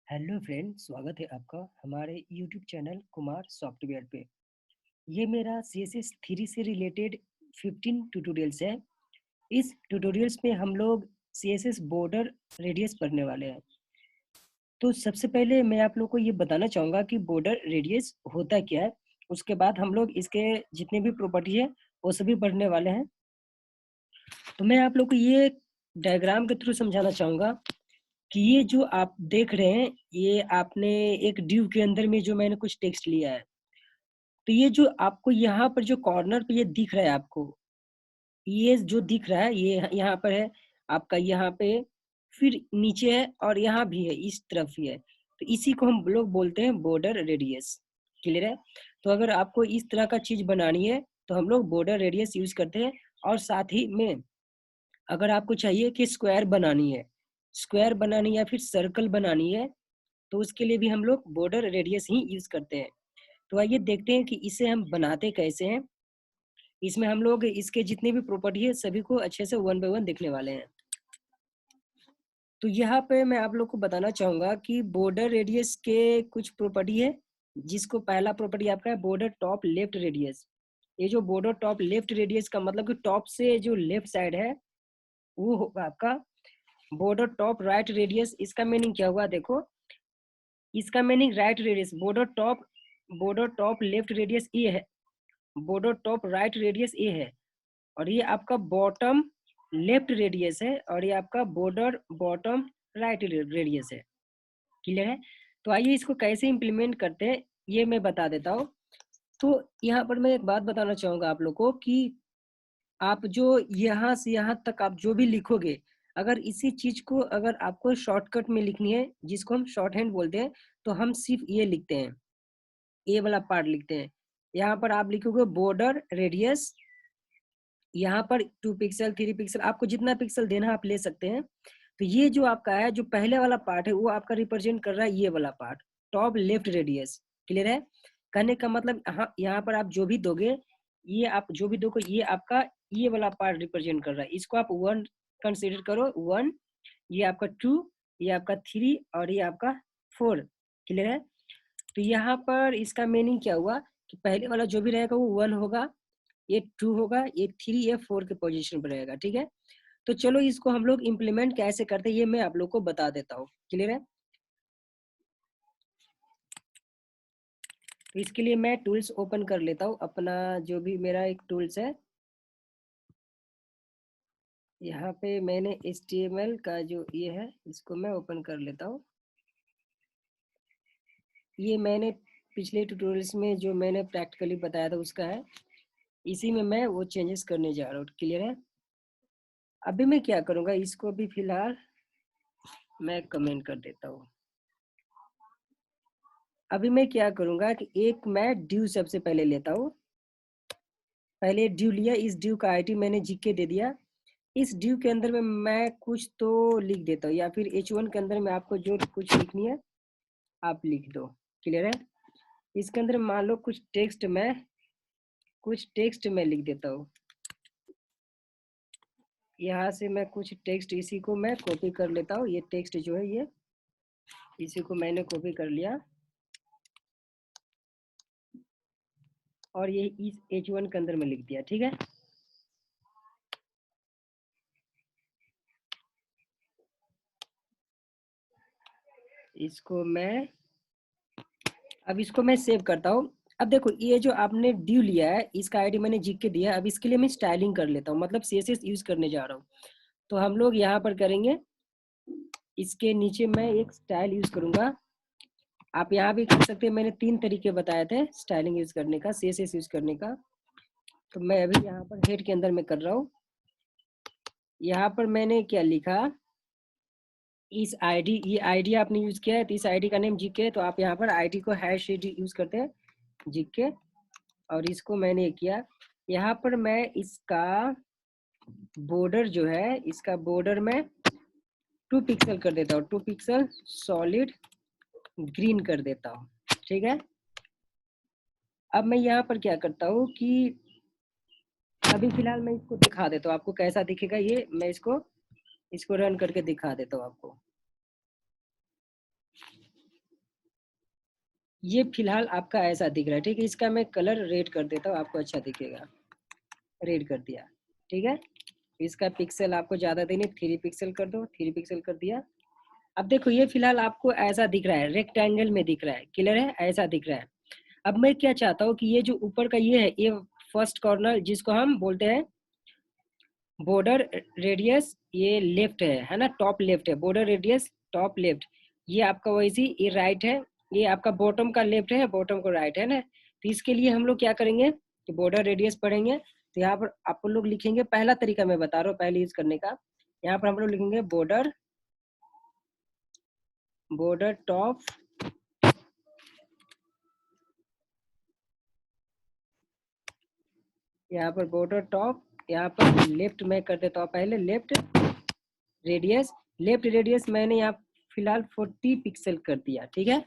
Hello friend, स्वागत है आपका हमारे यूट्यूब चैनल कुमार सॉफ्टवेयर पे। ये मेरा CSS 3 से रिलेटेड 15 ट्यूटोरियल्स है। इस ट्यूटोरियल्स में हम लोग CSS बॉर्डर रेडियस पढ़ने वाले हैं। तो सबसे पहले मैं आप लोग को ये बताना चाहूँगा कि बॉर्डर रेडियस होता क्या है। उसके बाद हम लोग इसके जितने भी प्रॉपर्टी है वो सभी पढ़ने वाले हैं। तो मैं आप लोग को ये डायग्राम के थ्रू समझाना चाहूँगा कि ये जो आप देख रहे हैं, ये आपने एक डिव के अंदर में जो मैंने कुछ टेक्स्ट लिया है। तो ये जो आपको यहाँ पर जो कॉर्नर पे ये दिख रहा है आपको, ये जो दिख रहा है ये यहाँ पर है, आपका यहाँ पे, फिर नीचे है और यहाँ भी है, इस तरफ ही है। तो इसी को हम लोग बोलते हैं बॉर्डर रेडियस। क्लियर है? तो अगर आपको इस तरह का चीज बनानी है तो हम लोग बॉर्डर रेडियस यूज करते हैं। और साथ ही में अगर आपको चाहिए कि स्क्वायर बनानी या फिर सर्कल बनानी है, तो उसके लिए भी हम लोग बॉर्डर रेडियस ही यूज करते हैं। तो आइए देखते हैं कि इसे हम बनाते कैसे हैं। इसमें हम लोग इसके जितने भी प्रॉपर्टी है सभी को अच्छे से वन बाय वन देखने वाले हैं। तो यहाँ पे मैं आप लोग को बताना चाहूंगा कि बॉर्डर रेडियस के कुछ प्रॉपर्टी है, जिसको पहला प्रॉपर्टी आपका है बॉर्डर टॉप लेफ्ट रेडियस। ये जो बॉर्डर टॉप लेफ्ट रेडियस का मतलब कि टॉप से जो लेफ्ट साइड है वो होगा आपका बॉर्डर टॉप राइट रेडियस। इसका मीनिंग क्या हुआ देखो, इसका meaning right radius, border top left radius ये है, बॉर्डर टॉप राइट रेडियस ये है, और ये आपका बॉटम लेफ्ट रेडियस है, और ये आपका बॉर्डर बॉटम राइट रेडियस है। क्लियर है? तो आइए इसको कैसे इम्प्लीमेंट करते हैं ये मैं बता देता हूँ। तो यहाँ पर मैं एक बात बताना चाहूंगा आप लोग को कि आप जो यहाँ से यहाँ तक आप जो भी लिखोगे, अगर इसी चीज को अगर आपको शॉर्टकट में लिखनी है, जिसको हम शॉर्ट हैंड बोलते हैं, तो हम सिर्फ ये लिखते हैं, ये वाला पार्ट लिखते हैं। यहाँ पर आप लिखोगे बॉर्डर रेडियस, यहाँ पर 2 पिक्सल 3 पिक्सल आपको जितना पिक्सल देना आप ले सकते हैं। तो ये जो आपका है, जो पहले वाला पार्ट है वो आपका रिप्रेजेंट कर रहा है ये वाला part, top left radius. Clear है? कहने का मतलब हाँ, यहाँ पर आप जो भी दोगे, ये आप जो भी दोगे ये आपका ये वाला पार्ट रिप्रेजेंट कर रहा है। इसको आप 1 कंसिडर करो, 1, ये आपका 2, ये आपका 3 और ये आपका 4। क्लियर है? तो यहाँ पर इसका मीनिंग क्या हुआ कि पहले वाला जो भी रहेगा वो 1 होगा, ये 2 होगा, ये 3, ये 4 के पोजीशन पर रहेगा। ठीक है? तो चलो इसको हम लोग इम्प्लीमेंट कैसे करते हैं ये मैं आप लोग को बता देता हूँ। क्लियर है? तो इसके लिए मैं टूल्स ओपन कर लेता हूँ, अपना जो भी मेरा एक टूल्स है। यहाँ पे मैंने HTML का जो ये है इसको मैं ओपन कर लेता हूँ। ये मैंने पिछले ट्यूटोरियल्स में जो मैंने प्रैक्टिकली बताया था उसका है, इसी में मैं वो चेंजेस करने जा रहा हूँ। क्लियर है? अभी मैं क्या करूँगा, इसको भी फिलहाल मैं कमेंट कर देता हूँ। अभी मैं क्या करूँगा कि एक मैं ड्यू सबसे पहले लेता हूँ। पहले ड्यू लिया, इस ड्यू का आईडी मैंने जीके दे दिया। इस ड्यू के अंदर में मैं कुछ तो लिख देता हूँ, या फिर H1 के अंदर में आपको जो कुछ लिखनी है आप लिख दो। क्लियर है? इसके अंदर मान लो कुछ टेक्स्ट मैं लिख देता हूँ। यहाँ से मैं कुछ टेक्स्ट इसी को मैं कॉपी कर लेता हूँ। ये टेक्स्ट जो है ये इसी को मैंने कॉपी कर लिया, और ये इस H1 के अंदर में लिख दिया। ठीक है? इसको मैं अब इसको मैं सेव करता हूँ। अब देखो ये जो आपने ड्यू लिया है इसका आईडी मैंने जीत के दिया। अब इसके लिए मैं स्टाइलिंग कर लेता हूँ, मतलब CSS यूज करने जा रहा हूँ। तो हम लोग यहाँ पर करेंगे, इसके नीचे मैं एक स्टाइल यूज करूंगा। आप यहाँ भी कर सकते हैं, मैंने 3 तरीके बताए थे स्टाइलिंग यूज करने का, CSS यूज करने का। तो मैं अभी यहाँ पर हेड के अंदर में कर रहा हूँ। यहाँ पर मैंने क्या लिखा, इस आईडी, ये आईडी आपने यूज किया है तो इस आईडी का नेम जीके है, तो आप यहाँ पर आईडी को हैश यूज करते हैं जीके, और इसको मैंने किया। यहाँ पर मैं इसका बॉर्डर जो है, इसका बॉर्डर में 2 पिक्सल कर देता हूँ, 2 पिक्सल सॉलिड ग्रीन कर देता हूँ। ठीक है? अब मैं यहाँ पर क्या करता हूँ कि अभी फिलहाल मैं इसको दिखा देता हूँ आपको कैसा दिखेगा ये। मैं इसको रन करके दिखा देता हूँ आपको। ये फिलहाल आपका ऐसा दिख रहा है, ठीक है। इसका मैं कलर रेड कर देता हूँ, आपको अच्छा दिखेगा। रेड कर दिया, ठीक है। इसका पिक्सल आपको ज़्यादा देने, 3 पिक्सल कर दो, 3 पिक्सल कर दिया। अब देखो ये फिलहाल आपको ऐसा दिख रहा है, रेक्टेंगल में दिख रहा है, क्लियर है, ऐसा दिख रहा है। अब मैं क्या चाहता हूँ कि ये जो ऊपर का ये है, ये फर्स्ट कॉर्नर जिसको हम बोलते हैं बॉर्डर रेडियस, ये लेफ्ट है ना, टॉप लेफ्ट है, बॉर्डर रेडियस टॉप लेफ्ट। ये आपका वैसी ये राइट है, ये आपका बॉटम का लेफ्ट है, बॉटम को राइट है ना। तो इसके लिए हम लोग क्या करेंगे कि बॉर्डर रेडियस पढ़ेंगे। तो यहाँ पर आप लोग लिखेंगे, पहला तरीका मैं बता रहा हूँ पहले यूज करने का। यहाँ पर हम लोग लिखेंगे बॉर्डर, बॉर्डर टॉप यहाँ पर बॉर्डर टॉप, यहाँ पर लेफ्ट में कर देता हूँ पहले, लेफ्ट रेडियस। लेफ्ट रेडियस मैंने यहाँ फिलहाल 40 पिक्सल कर दिया, ठीक है।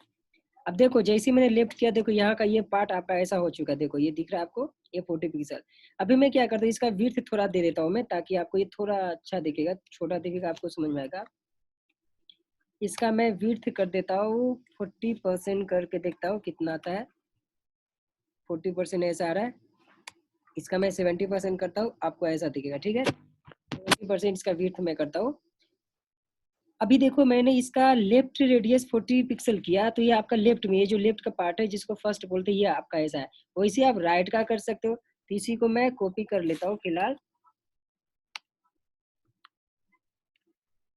अब देखो जैसे मैंने लेफ्ट किया, देखो यहाँ का ये पार्ट आपका ऐसा हो चुका है, देखो ये दिख रहा है आपको, ये 40 पिक्सल। अभी मैं क्या करता हूँ, इसका विड्थ थोड़ा दे देता हूँ मैं, ताकि आपको ये थोड़ा अच्छा दिखेगा, छोटा दिखेगा, आपको समझ में आएगा। इसका मैं विड्थ कर देता हूँ 40% करके, देखता हूँ कितना आता है। 40% ऐसा आ रहा है। इसका मैं 70% करता हूँ, आपको ऐसा दिखेगा, ठीक है। 70% इसका विड्थ मैं करता हूँ। अभी देखो मैंने इसका लेफ्ट रेडियस 40 पिक्सल किया, तो ये आपका लेफ्ट में, ये जो लेफ्ट का पार्ट है जिसको फर्स्ट बोलते हैं, ये आपका ऐसा है। वैसे आप राइट का कर सकते हो। तो इसी को मैं कॉपी कर लेता हूँ फिलहाल,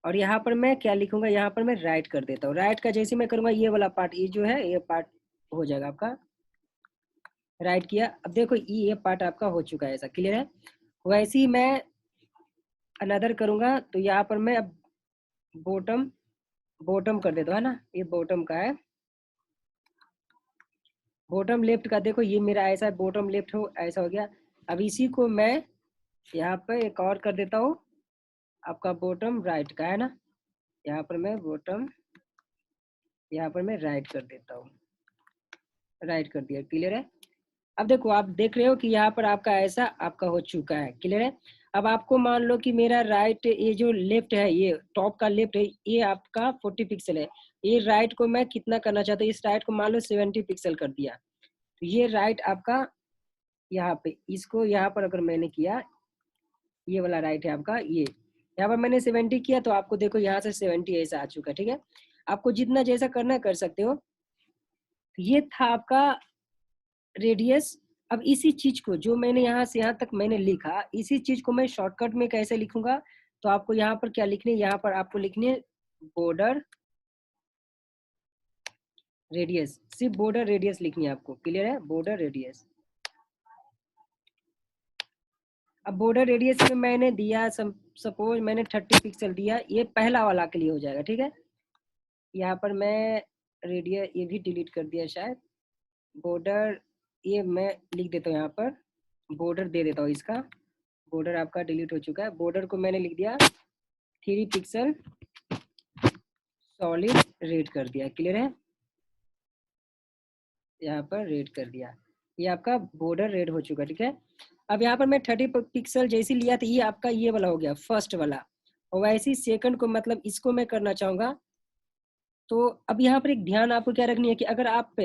और यहाँ पर मैं क्या लिखूंगा, यहाँ पर मैं राइट कर देता हूँ। राइट का जैसे मैं करूंगा, ये वाला पार्ट, ये जो है ये पार्ट हो जाएगा आपका। राइट किया, अब देखो ये पार्ट आपका हो चुका है, ऐसा क्लियर है। वैसे ही मैं अनदर करूंगा, तो यहाँ पर मैं अब बॉटम, बॉटम कर देता हूँ, है ना, ये बॉटम का है। बॉटम लेफ्ट का देखो ये मेरा ऐसा है, बॉटम लेफ्ट हो ऐसा हो गया। अब इसी को मैं यहाँ पे एक और कर देता हूँ, आपका बॉटम राइट का है ना। यहाँ पर मैं बॉटम, यहाँ पर मैं राइट कर देता हूँ, राइट कर दिया, क्लियर है। अब देखो आप देख रहे हो कि यहाँ पर आपका ऐसा आपका हो चुका है, क्लियर है। अब आपको मान लो कि मेरा राइट, ये जो लेफ्ट है, ये टॉप का लेफ्ट है, ये आपका 40 पिक्सल है। ये राइट को मैं कितना करना चाहता हूँ, इस राइट को मान लो 70 पिक्सल कर दिया। तो ये राइट आपका यहाँ पे, इसको यहाँ पर अगर मैंने किया, ये वाला राइट है आपका, ये यहाँ पर मैंने 70 किया, तो आपको देखो यहाँ से 70 ऐसा आ चुका है, ठीक है। आपको जितना जैसा करना है कर सकते हो। तो ये था आपका रेडियस। अब इसी चीज को जो मैंने यहाँ से यहाँ तक मैंने लिखा, इसी चीज को मैं शॉर्टकट में कैसे लिखूंगा, तो आपको यहाँ पर क्या लिखने, यहाँ पर आपको लिखने बॉर्डर रेडियस, सिर्फ बॉर्डर रेडियस लिखनी है आपको, क्लियर है, बॉर्डर रेडियस। अब बॉर्डर रेडियस में मैंने दिया, सपोज मैंने 30 पिक्सल दिया, ये पहला वाला के लिए हो जाएगा, ठीक है। यहाँ पर मैं रेडियस ये भी डिलीट कर दिया शायद, बॉर्डर ये मैं लिख देता हूँ, यहाँ पर बॉर्डर दे देता हूँ इसका। बॉर्डर आपका डिलीट हो चुका है, बॉर्डर को मैंने लिख दिया 3 पिक्सल सॉलिड रेड कर दिया, क्लियर है। यहाँ पर रेड कर दिया, ये आपका बॉर्डर रेड हो चुका है, ठीक है। अब यहाँ पर मैं 30 पिक्सल जैसे लिया था, ये आपका ये वाला हो गया फर्स्ट वाला। और वैसे ही सेकंड को, मतलब इसको मैं करना चाहूंगा। तो अब यहाँ पर एक ध्यान आपको क्या रखनी है कि अगर आप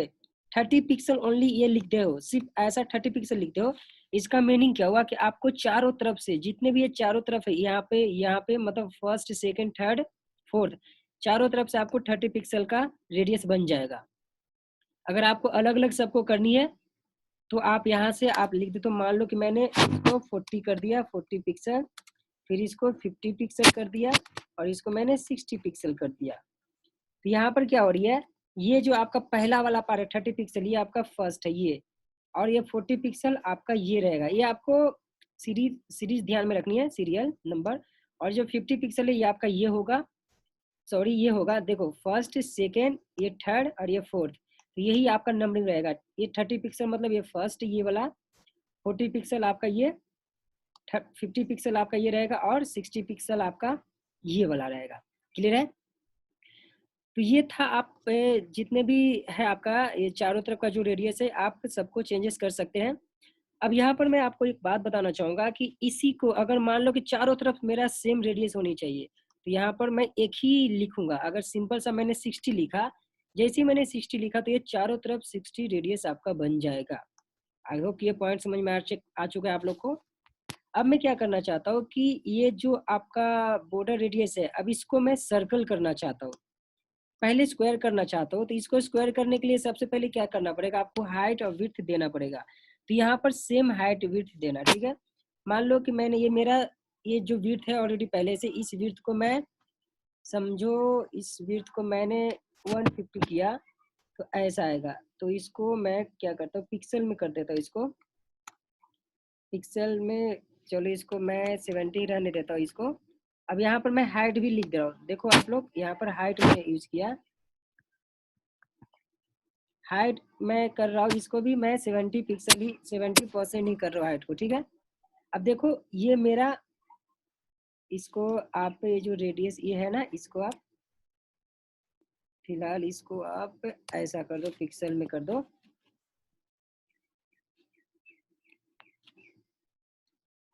30 पिक्सल ओनली ये लिखते हो, सिर्फ ऐसा 30 पिक्सल लिखते हो, इसका मीनिंग क्या हुआ कि आपको चारों तरफ से जितने भी ये चारों तरफ है, यहाँ पे मतलब फर्स्ट सेकंड थर्ड फोर्थ, चारों तरफ से आपको 30 पिक्सल का रेडियस बन जाएगा। अगर आपको अलग अलग सबको करनी है, तो आप यहाँ से आप लिख दे। तो मान लो कि मैंने इसको 40 कर दिया, 40 पिक्सल, फिर इसको 50 पिक्सल कर दिया, और इसको मैंने 60 पिक्सल कर दिया। तो यहाँ पर क्या हो रही है, ये जो आपका पहला वाला पार्ट है 30 पिक्सल, ये आपका फर्स्ट है ये, और ये 40 पिक्सल आपका ये रहेगा। ये आपको सीरीज सीरीज ध्यान में रखनी है, सीरियल नंबर। और जो 50 पिक्सल है ये आपका ये होगा, सॉरी ये होगा, देखो फर्स्ट सेकेंड ये थर्ड और ये फोर्थ, तो यही आपका नंबरिंग रहेगा। ये 30 पिक्सल मतलब ये फर्स्ट ये वाला, 40 पिक्सल आपका ये, 50 पिक्सल आपका ये रहेगा, और 60 पिक्सल आपका ये वाला रहेगा, क्लियर है। तो ये था, आप जितने भी है आपका ये चारों तरफ का जो रेडियस है, आप सबको चेंजेस कर सकते हैं। अब यहाँ पर मैं आपको एक बात बताना चाहूंगा कि इसी को अगर मान लो कि चारों तरफ मेरा सेम रेडियस होनी चाहिए, तो यहाँ पर मैं एक ही लिखूंगा। अगर सिंपल सा मैंने 60 लिखा, जैसे ही मैंने 60 लिखा तो ये चारों तरफ 60 रेडियस आपका बन जाएगा। आई होप ये पॉइंट समझ में आ चुका है आप लोग को। अब मैं क्या करना चाहता हूँ कि ये जो आपका बॉर्डर रेडियस है, अब इसको मैं सर्कल करना चाहता हूँ। पहले स्क्वायर करना चाहता हूँ, तो इसको स्क्वायर करने के लिए सबसे पहले क्या करना पड़ेगा, आपको हाइट और विड्थ देना पड़ेगा। तो यहाँ पर सेम हाइट विड्थ देना, ठीक है। मान लो कि मैंने ये जो विड्थ है ऑलरेडी पहले से, इस विड्थ को मैं समझो इस विड्थ को मैंने 150 किया, तो ऐसा आएगा। तो इसको मैं क्या करता हूँ, पिक्सल में कर देता हूँ इसको, पिक्सल में। चलो इसको मैं 70 रहने देता हूँ इसको। अब यहाँ पर मैं हाइट भी लिख दे रहा हूँ, देखो आप लोग, यहाँ पर हाइट मैंने यूज किया, हाइट मैं कर रहा हूँ इसको भी मैं 70 पिक्सल ही 70% ही कर रहा हूँ हाइट को, ठीक है। अब देखो ये मेरा, इसको आप ये जो रेडियस ये है ना, इसको आप फिलहाल इसको आप ऐसा कर दो, पिक्सल में कर दो।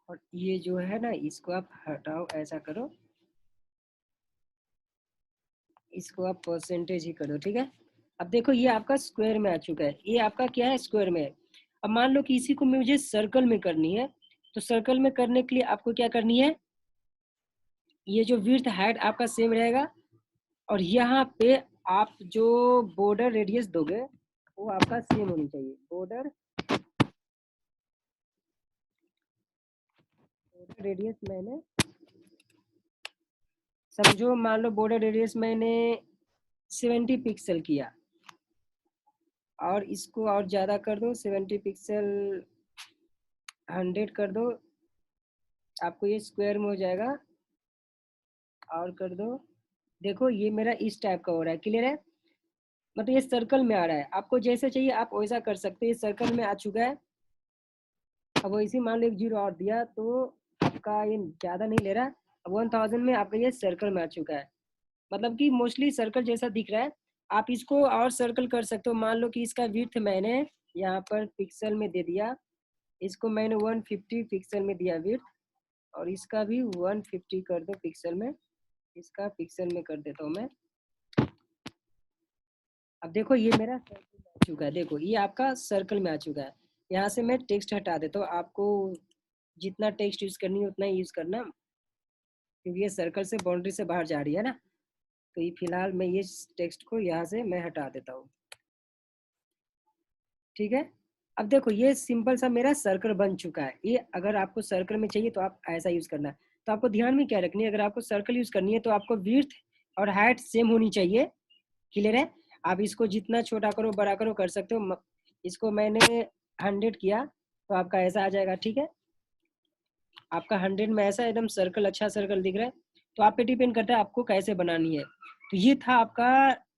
और ये जो है ना, इसको आप हटाओ, ऐसा करो, इसको आप परसेंटेज ही कर दो, ठीक है। अब देखो ये आपका स्क्वायर में आ चुका है, ये आपका क्या है, स्क्वायर में है। अब मान लो कि इसी को मुझे सर्कल में करनी है, तो सर्कल में करने के लिए आपको क्या करनी है, ये जो विड्थ हाइट आपका सेम रहेगा, और यहाँ पे आप जो बॉर्डर रेडियस दोगे वो आपका सेम होनी चाहिए। बॉर्डर रेडियस मैंने समझो, मान लो बॉर्डर रेडियस मैंने 70 पिक्सल किया, और इसको और ज़्यादा कर दो, 70 पिक्सल 100 कर दो, आपको ये स्क्वायर में हो जाएगा। और कर दो, देखो ये मेरा इस टाइप का हो रहा है, क्लियर है। मतलब ये सर्कल में आ रहा है, आपको जैसे चाहिए आप वैसा कर सकते हैं। ये सर्कल में आ चुका है। अब वैसे मान लो एक जीरो और दिया, तो आपका ये ज़्यादा नहीं ले रहा। अब 1000 में आपका ये सर्कल में आ चुका है, मतलब कि मोस्टली सर्कल जैसा दिख रहा है। आप इसको और सर्कल कर सकते हो। मान लो कि इसका विड्थ मैंने यहाँ पर पिक्सल में दे दिया, इसको मैंने 150 पिक्सल में दिया विड्थ, और इसका भी 150 कर दो पिक्सल में, इसका पिक्सल में कर देता हूँ मैं। अब देखो ये मेरा सर्कल में आ चुका है, देखो ये आपका सर्कल में आ चुका है। यहाँ से मैं टेक्स्ट हटा देता हूँ, आपको जितना टेक्स्ट यूज करनी है उतना ही यूज करना, क्योंकि ये सर्कल से बाउंड्री से बाहर जा रही है ना। तो ये फिलहाल मैं ये टेक्स्ट को यहाँ से मैं हटा देता हूँ, ठीक है। अब देखो ये सिंपल सा मेरा सर्कल बन चुका है। ये अगर आपको सर्कल में चाहिए तो आप ऐसा यूज करना है। तो आपको ध्यान में क्या रखनी है, अगर आपको सर्कल यूज करनी है तो आपको विड्थ और हाइट सेम होनी चाहिए, क्लियर है। आप इसको जितना छोटा करो बड़ा करो कर सकते हो। इसको मैंने 100 किया तो आपका ऐसा आ जाएगा, ठीक है। आपका 100 में ऐसा एकदम सर्कल, अच्छा सर्कल दिख रहा है। तो आप पे डिपेंड करता है आपको कैसे बनानी है। तो ये था आपका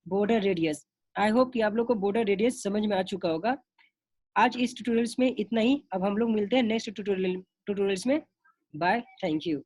बॉर्डर रेडियस। आई होप कि आप लोग को बॉर्डर रेडियस समझ में आ चुका होगा। आज इस ट्यूटोरियल्स में इतना ही। अब हम लोग मिलते हैं नेक्स्ट ट्यूटोरियल्स में। Bye, thank you.